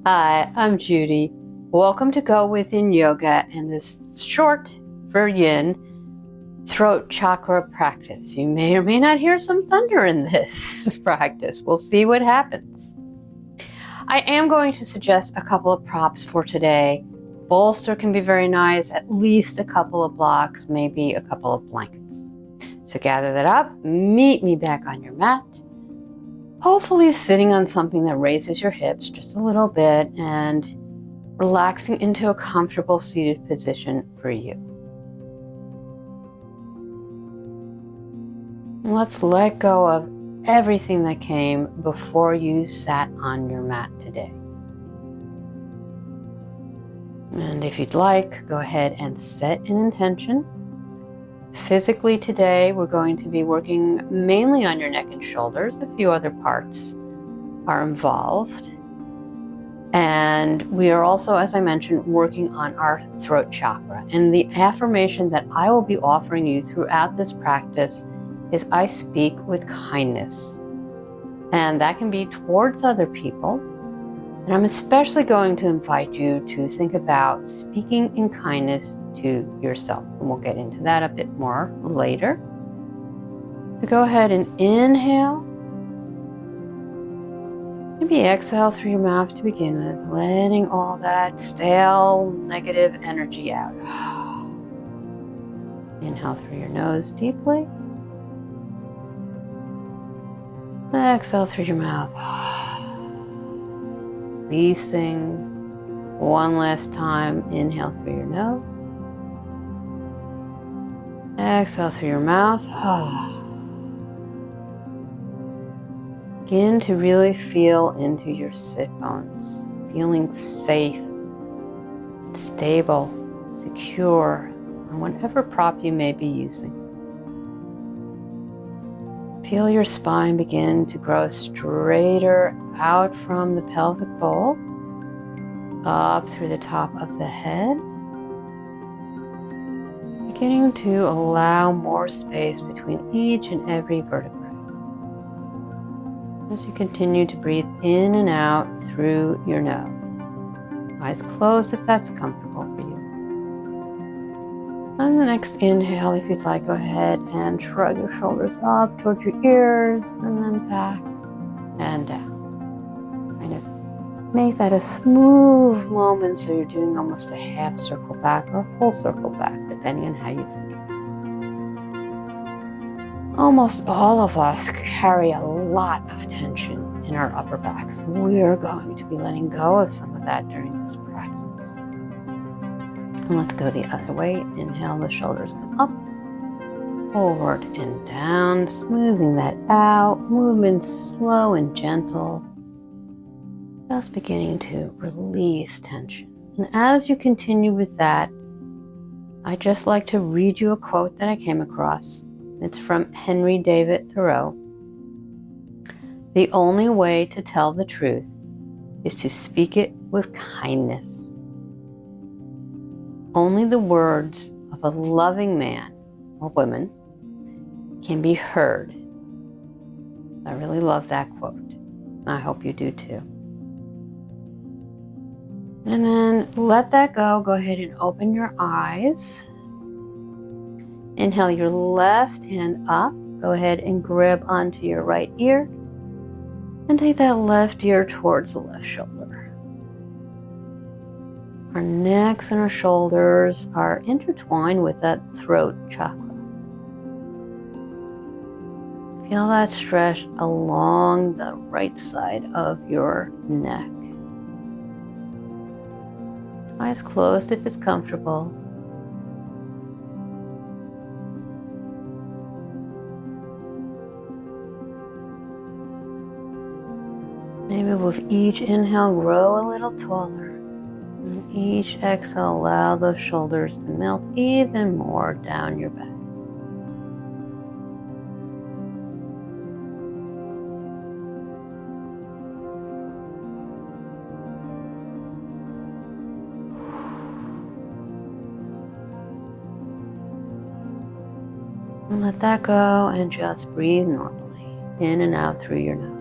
Hi, I'm Judy. Welcome to Go Within Yoga and this short version throat chakra practice. You may or may not hear some thunder in this practice. We'll see what happens. I am going to suggest a couple of props for today. Bolster can be very nice, at least a couple of blocks, maybe a couple of blankets. So gather that up, meet me back on your mat. Hopefully sitting on something that raises your hips just a little bit and relaxing into a comfortable seated position for you. Let's let go of everything that came before you sat on your mat today. And if you'd like, go ahead and set an intention. Physically today, we're going to be working mainly on your neck and shoulders. A few other parts are involved. And we are also, as I mentioned, working on our throat chakra. And the affirmation that I will be offering you throughout this practice is I speak with kindness. And that can be towards other people. And I'm especially going to invite you to think about speaking in kindness to yourself. And we'll get into that a bit more later. So go ahead and inhale. Maybe exhale through your mouth to begin with, letting all that stale, negative energy out. Inhale through your nose deeply. Exhale through your mouth. Releasing. One last time, inhale through your nose. Exhale through your mouth. Begin to really feel into your sit bones, feeling safe, stable, secure on whatever prop you may be using. Feel your spine begin to grow straighter out from the pelvic bowl, up through the top of the head, beginning to allow more space between each and every vertebrae. As you continue to breathe in and out through your nose. Eyes closed if that's comfortable for you. On the next inhale, if you'd like, go ahead and shrug your shoulders up towards your ears and then back and down. Kind of make that a smooth moment so you're doing almost a half circle back or a full circle back, depending on how you think. Almost all of us carry a lot of tension in our upper backs. We are going to be letting go of some of that during this practice. And let's go the other way. Inhale, the shoulders come up, forward and down, smoothing that out. Movements slow and gentle. Just beginning to release tension. And as you continue with that, I'd just like to read you a quote that I came across. It's from Henry David Thoreau. The only way to tell the truth is to speak it with kindness. Only the words of a loving man or woman can be heard. I really love that quote. I hope you do too. And then let that go. Go ahead and open your eyes. Inhale your left hand up. Go ahead and grab onto your right ear. And take that left ear towards the left shoulder. Our necks and our shoulders are intertwined with that throat chakra. Feel that stretch along the right side of your neck. Eyes closed if it's comfortable. Maybe with each inhale, grow a little taller. And each exhale, allow those shoulders to melt even more down your back. And let that go and just breathe normally, in and out through your nose.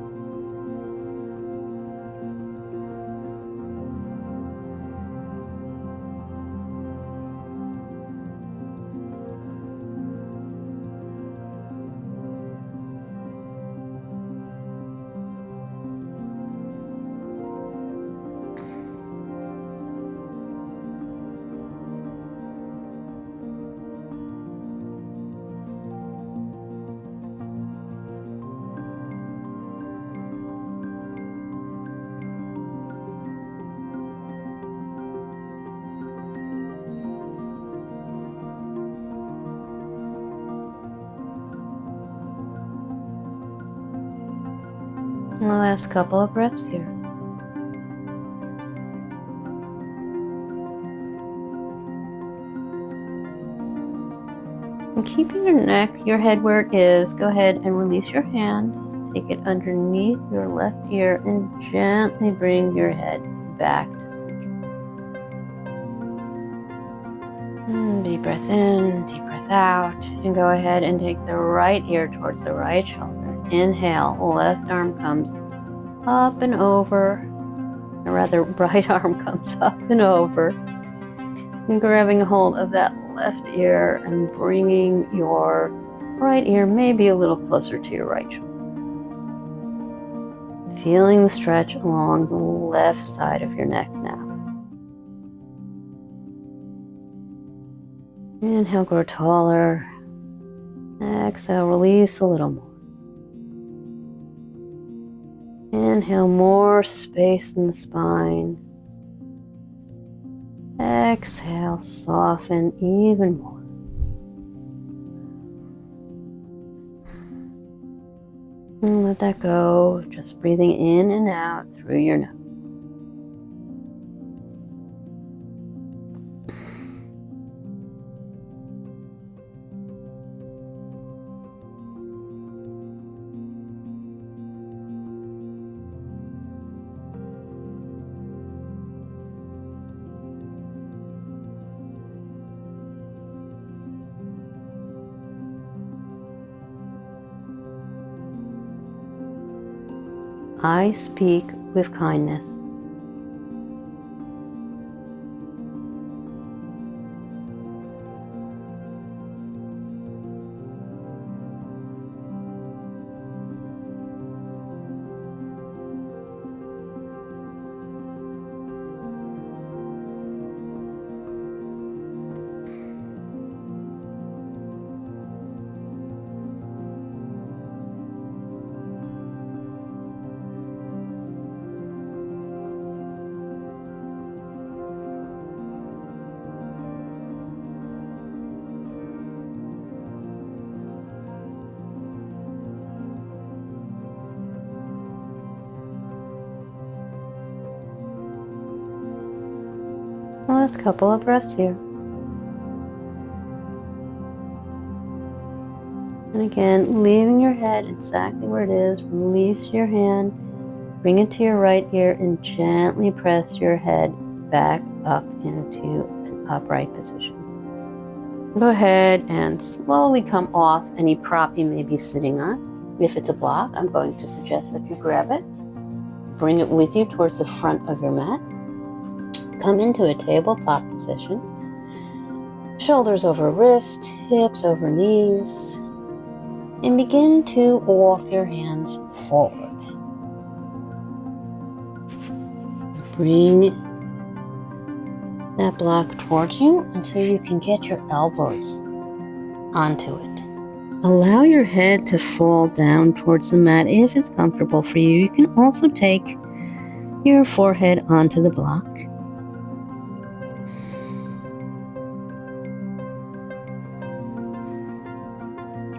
The last couple of breaths here. And keeping your neck, your head where it is, go ahead and release your hand. Take it underneath your left ear and gently bring your head back to center. And deep breath in, deep breath out, and go ahead and take the right ear towards the right shoulder. Inhale, left arm comes up and over, or rather right arm comes up and over. And grabbing a hold of that left ear and bringing your right ear maybe a little closer to your right shoulder. Feeling the stretch along the left side of your neck now. Inhale, grow taller. Exhale, release a little more. Inhale, more space in the spine. Exhale, soften even more. And let that go, just breathing in and out through your nose. I speak with kindness. Last couple of breaths here. And again, leaving your head exactly where it is. Release your hand, bring it to your right ear, and gently press your head back up into an upright position. Go ahead and slowly come off any prop you may be sitting on. If it's a block, I'm going to suggest that you grab it. Bring it with you towards the front of your mat. Come into a tabletop position. Shoulders over wrist, hips over knees. And begin to walk your hands forward. Bring that block towards you until you can get your elbows onto it. Allow your head to fall down towards the mat if it's comfortable for you. You can also take your forehead onto the block.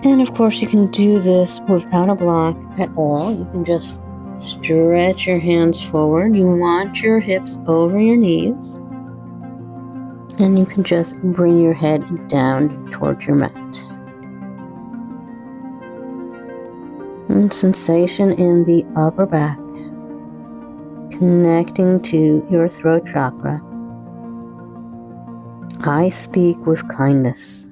And of course, you can do this without a block at all. You can just stretch your hands forward. You want your hips over your knees. And you can just bring your head down towards your mat. And sensation in the upper back, connecting to your throat chakra. I speak with kindness.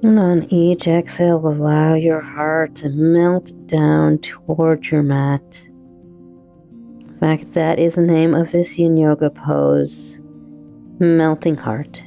And on each exhale, allow your heart to melt down towards your mat. In fact, that is the name of this yin yoga pose, melting heart.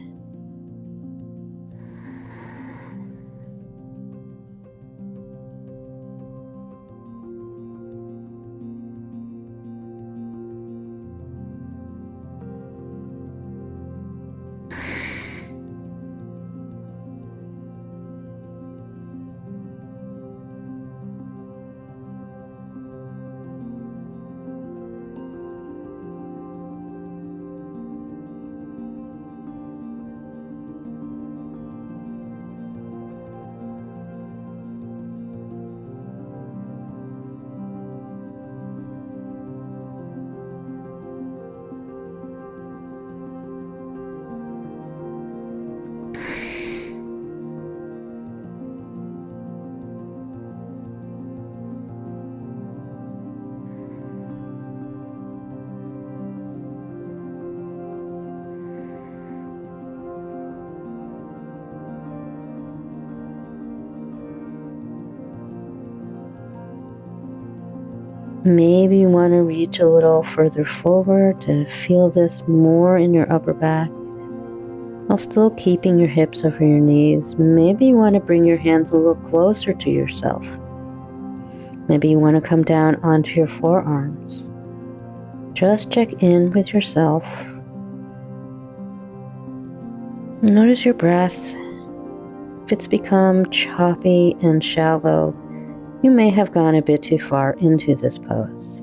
Maybe you want to reach a little further forward to feel this more in your upper back, while still keeping your hips over your knees. Maybe you want to bring your hands a little closer to yourself. Maybe you want to come down onto your forearms. Just check in with yourself. Notice your breath. If it's become choppy and shallow, you may have gone a bit too far into this pose.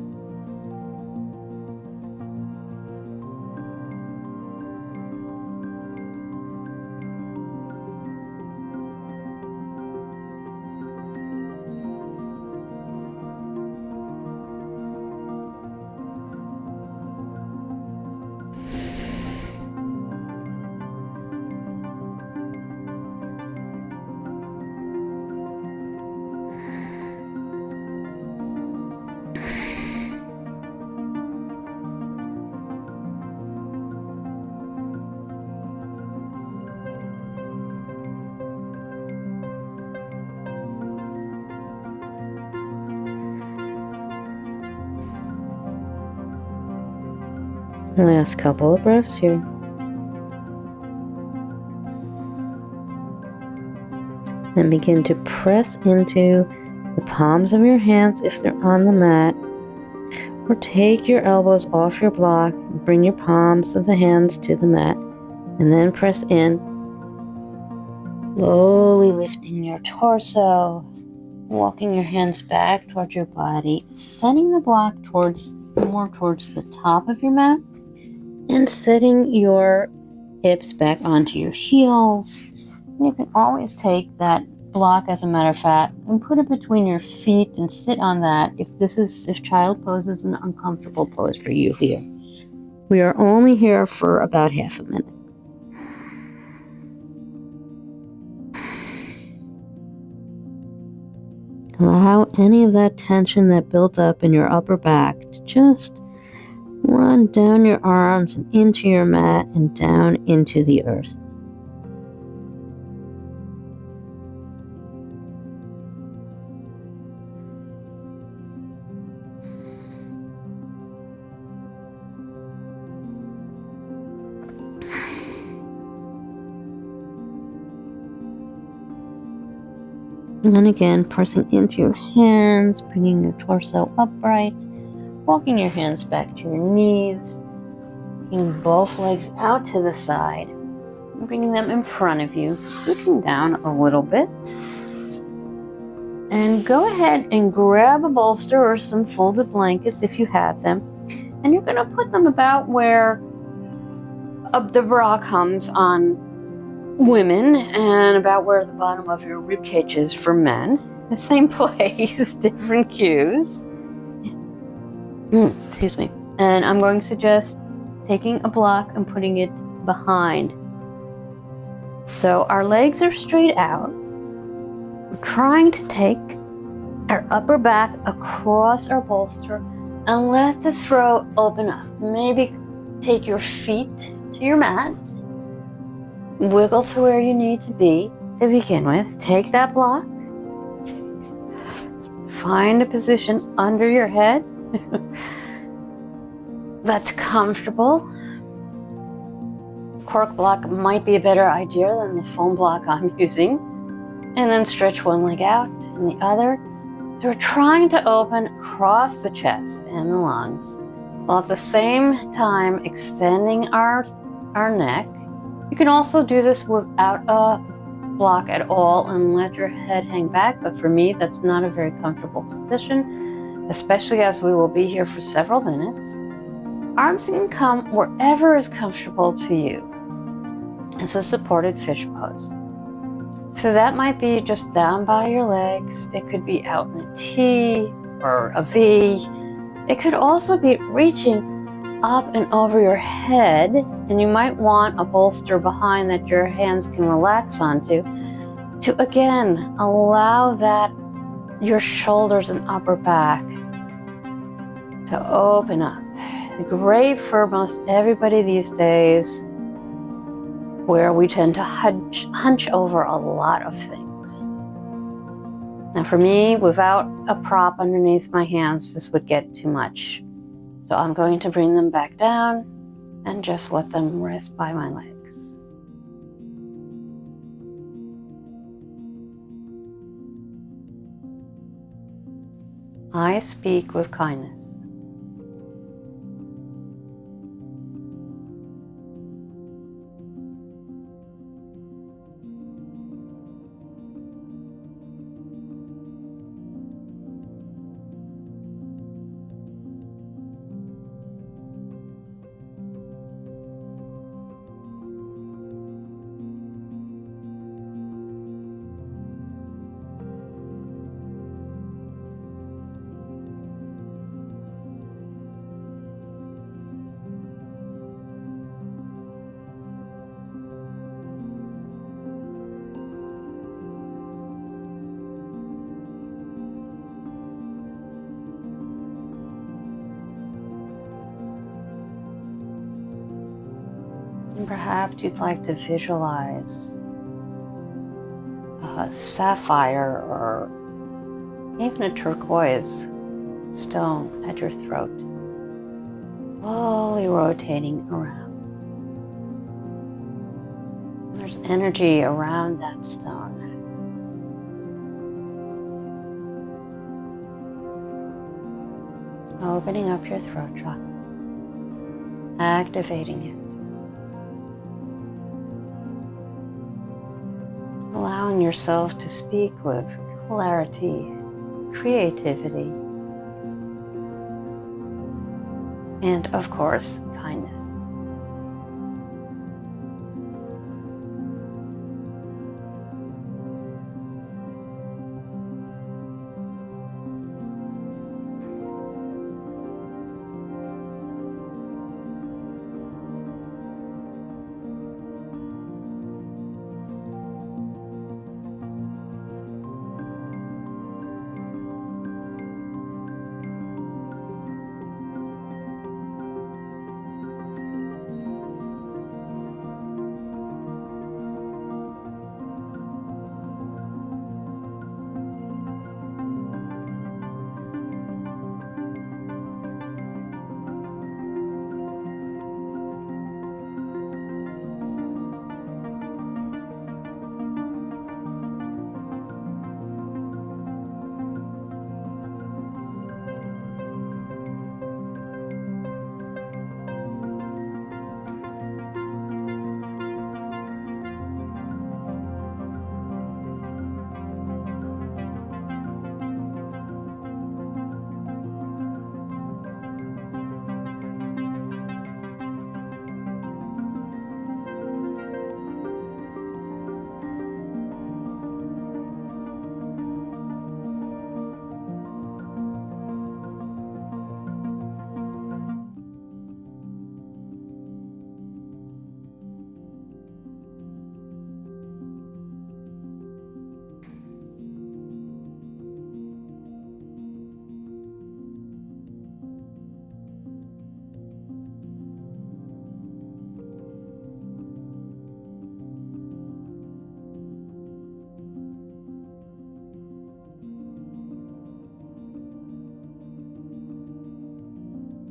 Last couple of breaths here. Then begin to press into the palms of your hands if they're on the mat, or take your elbows off your block, bring your palms of the hands to the mat, and then press in, slowly lifting your torso, walking your hands back towards your body, setting the block more towards the top of your mat, and setting your hips back onto your heels. And you can always take that block, as a matter of fact, and put it between your feet and sit on that if child pose is an uncomfortable pose for you here. We are only here for about half a minute. Allow any of that tension that built up in your upper back to just run down your arms and into your mat and down into the earth. And again, pressing into your hands, bringing your torso upright, walking your hands back to your knees, bringing both legs out to the side, and bringing them in front of you, scooting down a little bit. And go ahead and grab a bolster or some folded blankets if you have them, and you're going to put them about where the bra comes on women and about where the bottom of your ribcage is for men. The same place, different cues. Excuse me. And I'm going to suggest taking a block and putting it behind. So our legs are straight out. We're trying to take our upper back across our bolster and let the throat open up. Maybe take your feet to your mat. Wiggle to where you need to be to begin with. Take that block. Find a position under your head that's comfortable. Cork block might be a better idea than the foam block I'm using. And then stretch one leg out and the other. So we're trying to open across the chest and the lungs, while at the same time extending our neck. You can also do this without a block at all and let your head hang back, but for me, that's not a very comfortable position, especially as we will be here for several minutes. Arms can come wherever is comfortable to you. It's a supported fish pose. So that might be just down by your legs. It could be out in a T or a V. It could also be reaching up and over your head, and you might want a bolster behind that your hands can relax onto to again allow that your shoulders and upper back to open up. Great for most everybody these days, where we tend to hunch over a lot of things. Now for me, without a prop underneath my hands, this would get too much. So I'm going to bring them back down and just let them rest by my legs. I speak with kindness. And perhaps you'd like to visualize a sapphire or even a turquoise stone at your throat, slowly rotating around. There's energy around that stone. Opening up your throat chakra, activating it. Allowing yourself to speak with clarity, creativity, and of course, kindness.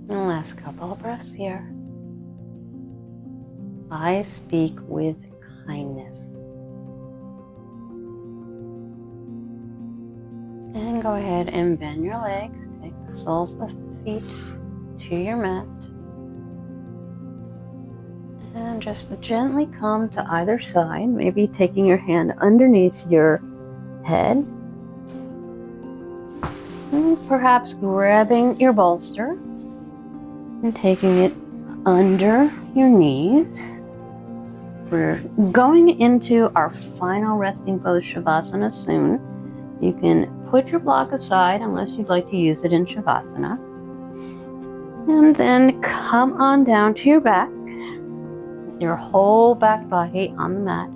And last couple of breaths here. I speak with kindness. And go ahead and bend your legs. Take the soles of the feet to your mat. And just gently come to either side, maybe taking your hand underneath your head. And perhaps grabbing your bolster and taking it under your knees. We're going into our final resting pose, Shavasana, soon. You can put your block aside unless you'd like to use it in Shavasana. And then come on down to your back, your whole back body on the mat.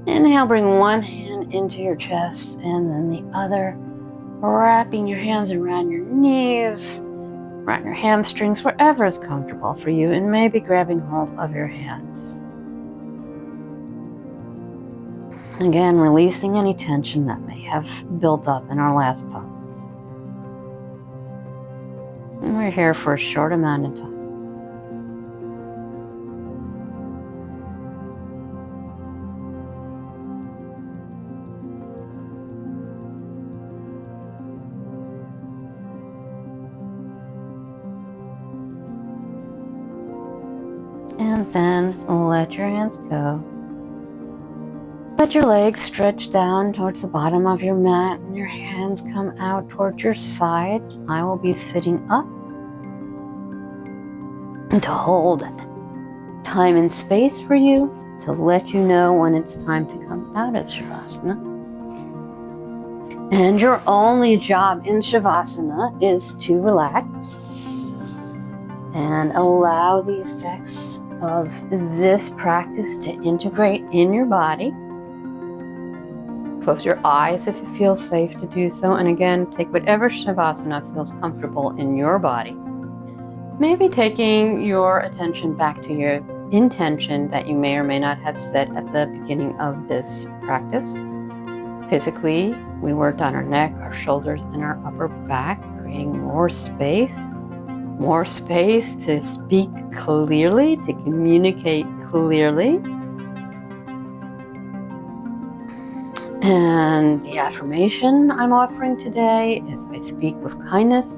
Inhale, bring one hand into your chest and then the other, wrapping your hands around your knees, around your hamstrings, wherever is comfortable for you, and maybe grabbing hold of your hands. Again, releasing any tension that may have built up in our last pose. And we're here for a short amount of time. And then let your hands go. Let your legs stretch down towards the bottom of your mat and your hands come out towards your side. I will be sitting up and to hold time and space for you to let you know when it's time to come out of Shavasana. And your only job in Shavasana is to relax and allow the effects of this practice to integrate in your body. Close your eyes if it feels safe to do so. And again, take whatever Shavasana feels comfortable in your body. Maybe taking your attention back to your intention that you may or may not have set at the beginning of this practice. Physically, we worked on our neck, our shoulders, and our upper back, creating more space to speak clearly, to communicate clearly. And the affirmation I'm offering today is I speak with kindness.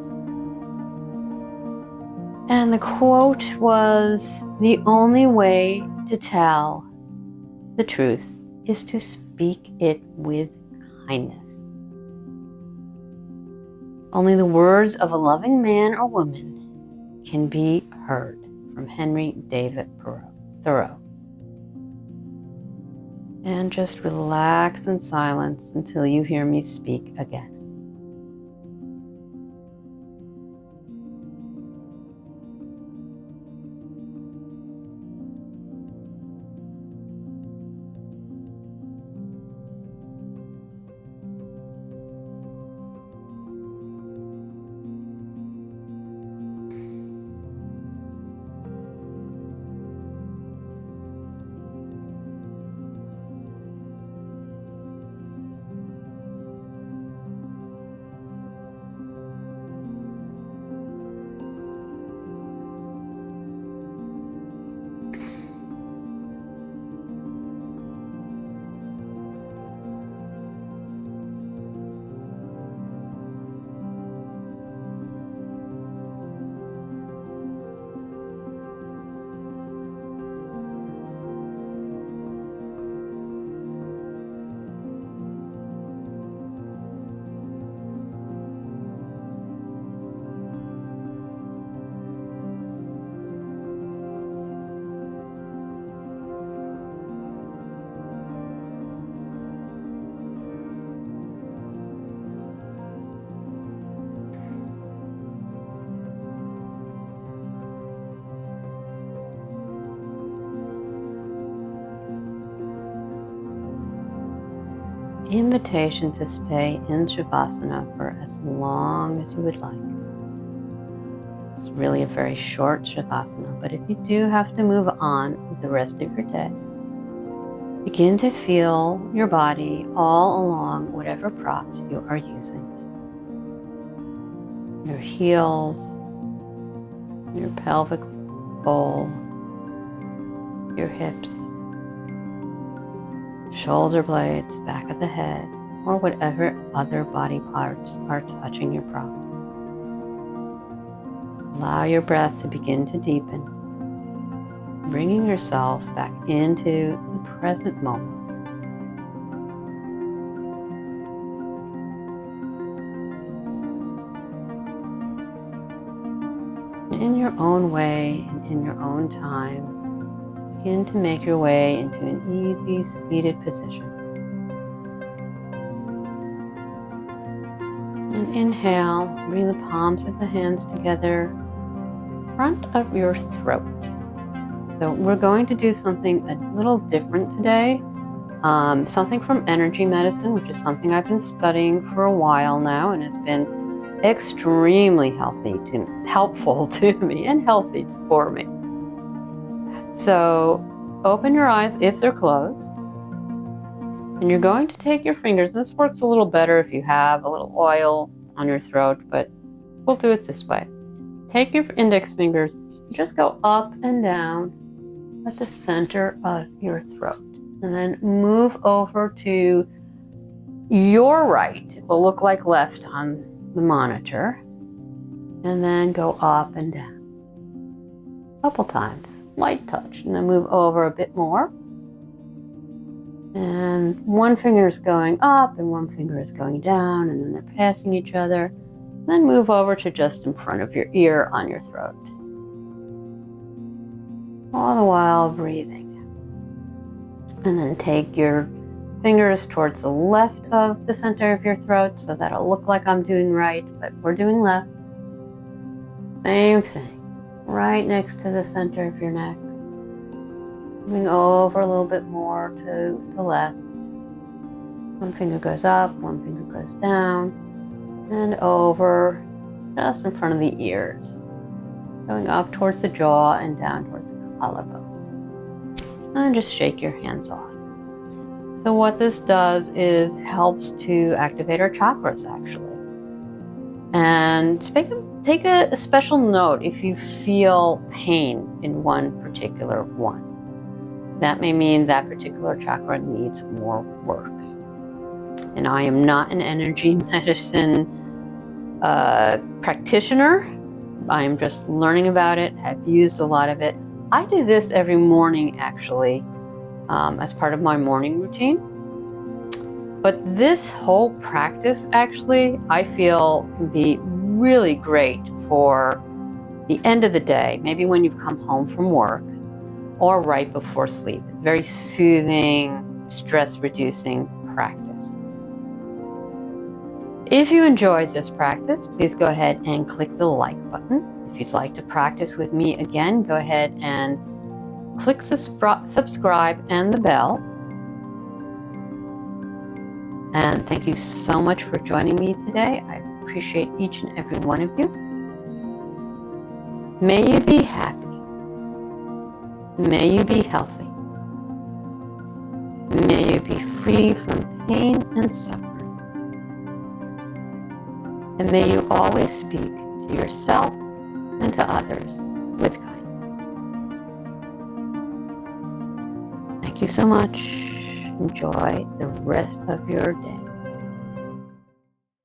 And the quote was, the only way to tell the truth is to speak it with kindness. Only the words of a loving man or woman can be heard. From Henry David Thoreau. And just relax in silence until you hear me speak again. Invitation to stay in Shavasana for as long as you would like. It's really a very short Shavasana, but if you do have to move on with the rest of your day, begin to feel your body all along whatever props you are using. Your heels, your pelvic bowl, your hips, shoulder blades, back of the head, or whatever other body parts are touching your prop. Allow your breath to begin to deepen, bringing yourself back into the present moment. In your own way and in your own time, begin to make your way into an easy seated position. And inhale, bring the palms of the hands together, front of your throat. So we're going to do something a little different today. Something from energy medicine, which is something I've been studying for a while now, and it's been extremely helpful to me and healthy for me. So open your eyes if they're closed. And you're going to take your fingers. This works a little better if you have a little oil on your throat, but we'll do it this way. Take your index fingers, just go up and down at the center of your throat. And then move over to your right. It will look like left on the monitor. And then go up and down. A couple times. Light touch. And then move over a bit more. And one finger is going up and one finger is going down, and then they're passing each other. Then move over to just in front of your ear on your throat. All the while breathing. And then take your fingers towards the left of the center of your throat, so that'll look like I'm doing right, but we're doing left. Same thing. Right next to the center of your neck. Moving over a little bit more to the left. One finger goes up, one finger goes down, and over just in front of the ears. Going up towards the jaw and down towards the collarbones. And just shake your hands off. So what this does is helps to activate our chakras, actually. And take a special note if you feel pain in one particular one. That may mean that particular chakra needs more work. And I am not an energy medicine practitioner. I am just learning about it. I've used a lot of it. I do this every morning, actually, as part of my morning routine. But this whole practice, actually, I feel can be really great for the end of the day, maybe when you've come home from work, or right before sleep. Very soothing, stress-reducing practice. If you enjoyed this practice, please go ahead and click the like button. If you'd like to practice with me again, go ahead and click subscribe and the bell. And thank you so much for joining me today. I appreciate each and every one of you. May you be happy. May you be healthy. May you be free from pain and suffering. And may you always speak to yourself and to others with kindness. Thank you so much. Enjoy the rest of your day.